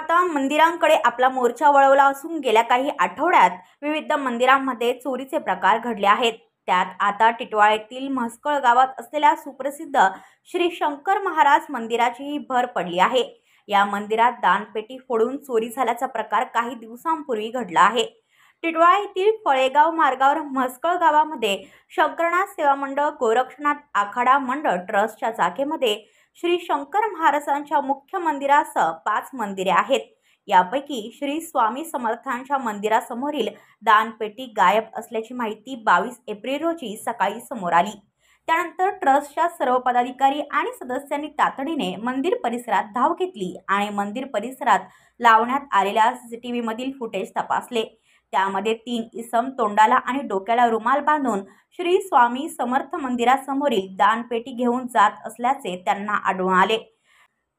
आता मंदिरांकडे आपला मोर्चा वळवला असून गेल्या काही आठवड्यात विविध मंदिरांमध्ये चोरीचे प्रकार घडले आहेत। त्यात आता टिटवाळ्यातील म्हसकळ गावात असलेल्या सुप्रसिद्ध श्री शंकर महाराज मंदिराचीही भर पडली आहे। या मंदिरात दानपेटी फोडून चोरी झाल्याचा प्रकार काही दिवसांपूर्वी घडला आहे। टिटवाळा येथील फळेगाव मार्गावर म्हसकळ गावामध्ये शंकरनाथ सेवा मंडळ गोरक्षनाथ आखाडा मंडळ ट्रस्टच्या जागेमध्ये श्री शंकर महाराजांच्या मुख्य मंदिरासह 5 मंदिरे आहेत। यापैकी श्री स्वामी समर्थांच्या मंदिरासमोरील दानपेटी गायब असल्याची माहिती 22 एप्रिल रोजी सकाळी समोर आली। त्यानंतर ट्रस्टच्या सर्व पदाधिकारी आणि सदस्यांनी तातडीने मंदिर परिसरात धाव घेतली आणि मंदिर परिसरात लावण्यात आलेल्या CCTV मधील फुटेज तपासले। त्यामध्ये 3 इसम तोंडाला आणि डोक्याला रुमाल बांधून श्री स्वामी समर्थ मंदिरासमोरील दानपेटी घेऊन जात असल्याचे त्यांना आढळून आले।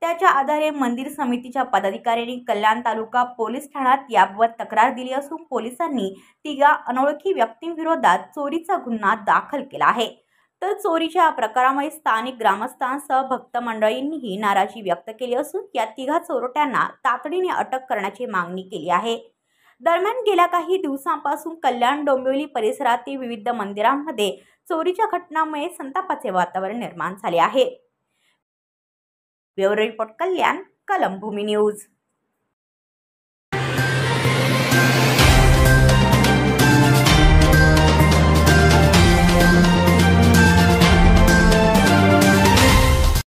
त्याच्या आधारे मंदिर समितीच्या पदाधिकाऱ्यांनी कल्याण तालुका पोलीस ठाण्यात याबाबत तक्रार दिली असून पोलिसांनी 3 अनोळखी व्यक्तींविरोधात चोरीचा गुन्हा दाखल केला आहे। तर चोरीच्या प्रकारामुळे स्थानिक ग्रामस्थांसह भक्त मंडळींनीही नाराजी व्यक्त केली असून या 3 चोरट्यांना तातडीने अटक करण्याची मागणी केली आहे। दरम्यान गेल्या काही दिवसांपासून कल्याण डोंबिवली परिसरातील विविध मंदिरांमध्ये चोरीच्या घटनांमुळे संतापाचे वातावरण निर्माण झाले आहे। ब्युरो रिपोर्ट कल्याण, कलमभूमी न्यूज।